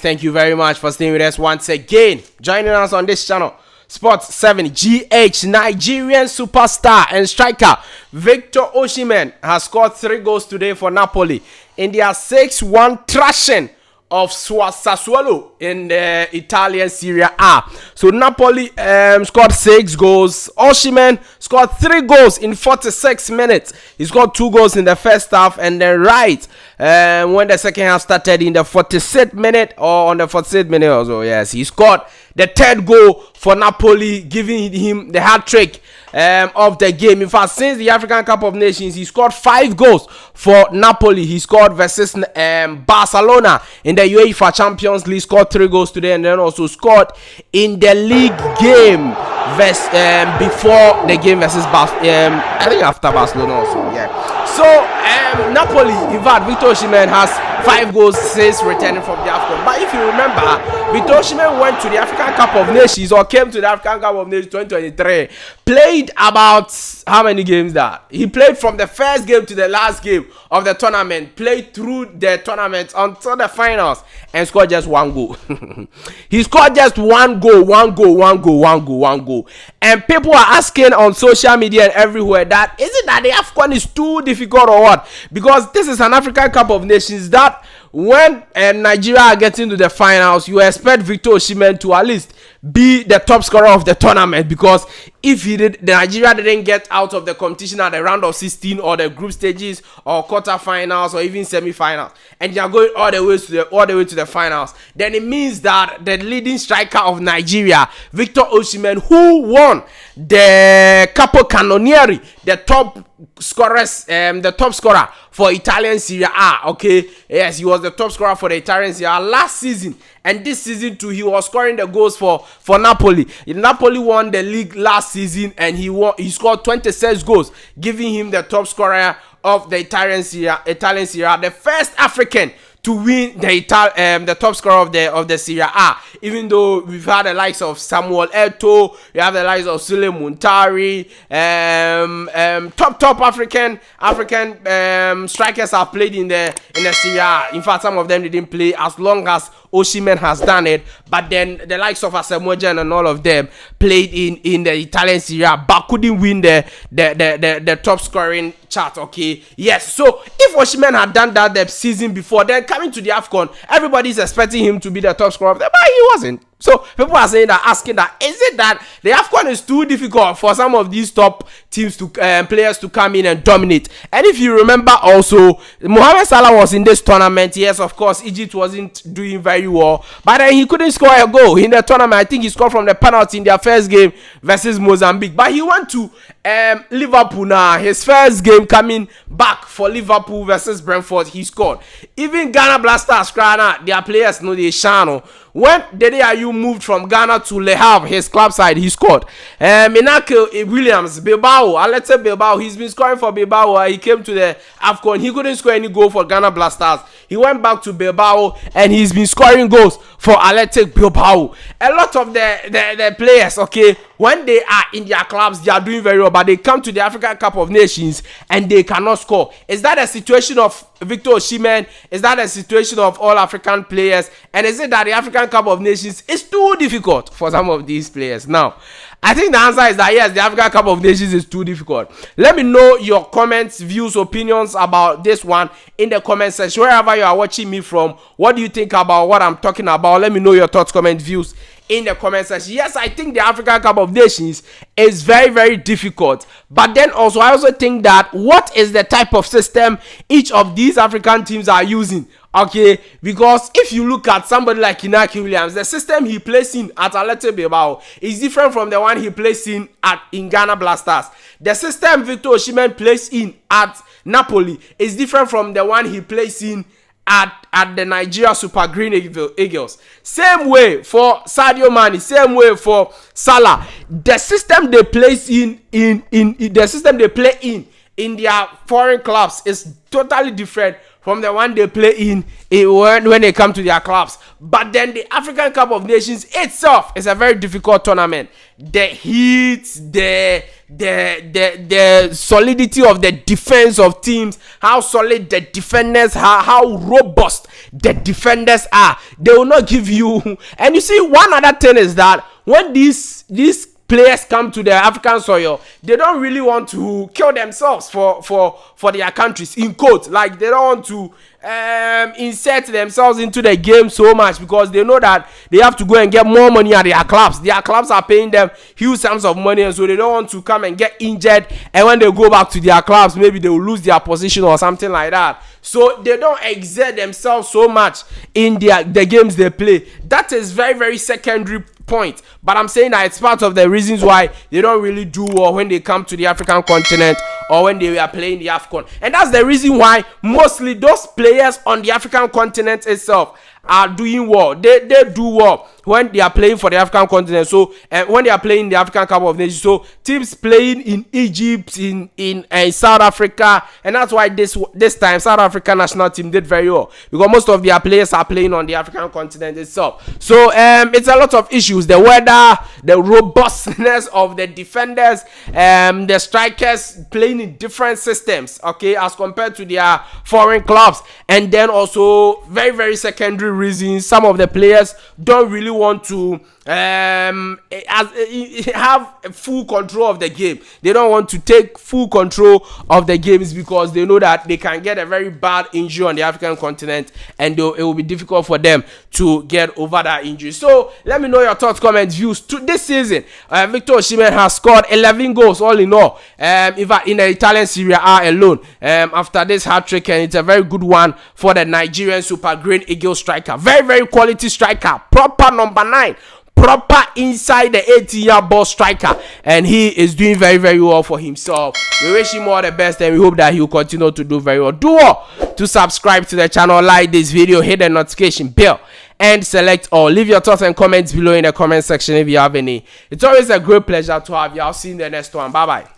Thank you very much for staying with us once again. Joining us on this channel, Sports 7 GH, Nigerian superstar and striker Victor Osimhen has scored 3 goals today for Napoli in their 6-1 thrashing of Sassuolo in the Italian Serie A. So Napoli scored 6 goals. Osimhen scored 3 goals in 46 minutes. He scored 2 goals in the first half, and then when the second half started in the 46th minute or on the 46th minute or so, yes, he scored the 3rd goal for Napoli, giving him the hat-trick of the game. In fact, since the African Cup of Nations, he scored 5 goals for Napoli. He scored versus Barcelona in the UEFA Champions League, scored 3 goals today, and then also scored in the league game before the game versus I think after Barcelona also, yeah. So Napoli, in fact, Victor Osimhen has 5 goals since returning from the AFCON. But if you remember, Victor Osimhen went to the African Cup of Nations, or came to the African Cup of Nations 2023, played about how many games that? He played from the first game to the last game of the tournament, played through the tournament until the finals, and scored just 1 goal. He scored just 1 goal. And people are asking on social media and everywhere that, is it that the AFCON is too difficult or what? Because this is an African Cup of Nations that when Nigeria are getting to the finals, you expect Victor Osimhen to at least be the top scorer of the tournament, because if the Nigeria didn't get out of the competition at the round of 16 or the group stages or quarterfinals or even semi-finals, and they are going all the way to the finals, then it means that the leading striker of Nigeria, Victor Osimhen, who won the Capo Cannonieri, the top scorer for Italian Serie A. Okay, yes, he was the top scorer for the Italian Serie A last season, and this season too he was scoring the goals for Napoli. Napoli won the league last season, and he scored 26 goals, giving him the top scorer of the Italian Serie A, the first African to win the top scorer of the Serie A. Even though we've had the likes of Samuel Eto'o, we have the likes of Sule Muntari, top African strikers have played in the Serie A. In fact, some of them didn't play as long as Osimhen has done it, but then the likes of Asamoah and all of them played in the Italian Serie A, but couldn't win the top scoring chart. Okay, yes. So if Osimhen had done that the season before, then coming to the AFCON, everybody's expecting him to be the top scorer of the, but he wasn't. So people are saying that, asking that, is it that the AFCON is too difficult for some of these top teams to players to come in and dominate? And if you remember also, Mohamed Salah was in this tournament. Yes, of course, Egypt wasn't doing very well, but then he couldn't score a goal in the tournament. I think he scored from the penalty in their first game versus Mozambique. But he went to Liverpool now. His first game coming back for Liverpool versus Brentford, he scored. Even Ghana Blasters, their players know they shine. When Dede Ayew moved from Ghana to Le Havre, his club side, he scored. Inaki Williams, Bilbao, he's been scoring for Bilbao. He came to the AFCON. He couldn't score any goal for Ghana Blasters. He went back to Bilbao, and he's been scoring goals for Athletic Bilbao. A lot of the players, okay, when they are in their clubs, they are doing very well, but they come to the African Cup of Nations and they cannot score. Is that a situation of Victor Osimhen? Is that a situation of all African players? And is it that the African Cup of Nations is too difficult for some of these players? Now, I think the answer is that yes, the African Cup of Nations is too difficult. Let me know your comments, views, opinions about this one in the comment section. Wherever you are watching me from, what do you think about what I'm talking about? Let me know your thoughts, comments, views in the comment section. Yes, I think the African Cup of Nations is very, very difficult. But then also, I also think that what is the type of system each of these African teams are using? Okay, because if you look at somebody like Inaki Williams, the system he plays in at Athletic Bilbao is different from the one he plays in Ghana Blasters. The system Victor Osimhen plays in at Napoli is different from the one he plays in at the Nigeria Super Green Eagles. Same way for Sadio Mane, same way for Salah. The system they play in their foreign clubs is totally different from the one they play in when they come to their clubs. But then the African Cup of Nations itself is a very difficult tournament. The heat, the solidity of the defense of teams, how solid the defenders, how robust the defenders are. They will not give you. And you see, one other thing is that when these players come to the African soil, they don't really want to kill themselves for their countries, in quotes. Like, they don't want to insert themselves into the game so much, because they know that they have to go and get more money at their clubs. Their clubs are paying them huge sums of money, and so they don't want to come and get injured, and when they go back to their clubs, maybe they will lose their position or something like that. So they don't exert themselves so much in the games they play. That is very, very secondary point, but I'm saying that it's part of the reasons why they don't really do well when they come to the African continent or when they are playing the AFCON. And that's the reason why mostly those players on the African continent itself are doing well. They do well when they are playing for the African continent. So when they are playing the African Cup of Nations, so teams playing in Egypt, in South Africa, and that's why this time South African national team did very well, because most of their players are playing on the African continent itself. So it's a lot of issues: the weather, the robustness of the defenders, the strikers playing in different systems, okay, as compared to their foreign clubs, and then also very, very secondary reasons. Some of the players don't really want to have full control of the game. They don't want to take full control of the games because they know that they can get a very bad injury on the African continent, and it will be difficult for them to get over that injury. So let me know your thoughts, comments, views to this season. Victor Osimhen has scored 11 goals all in all, in the Italian Serie A alone, after this hat-trick, and it's a very good one for the Nigerian Super Green Eagle striker. Very, very quality striker, proper number 9, proper inside the 18-year ball striker, and he is doing very, very well for himself. We wish him all the best, and we hope that he will continue to do very well. Do well to subscribe to the channel, like this video, hit the notification bell, and select all. Leave your thoughts and comments below in the comment section if you have any. It's always a great pleasure to have you. I'll see you in the next one. Bye bye.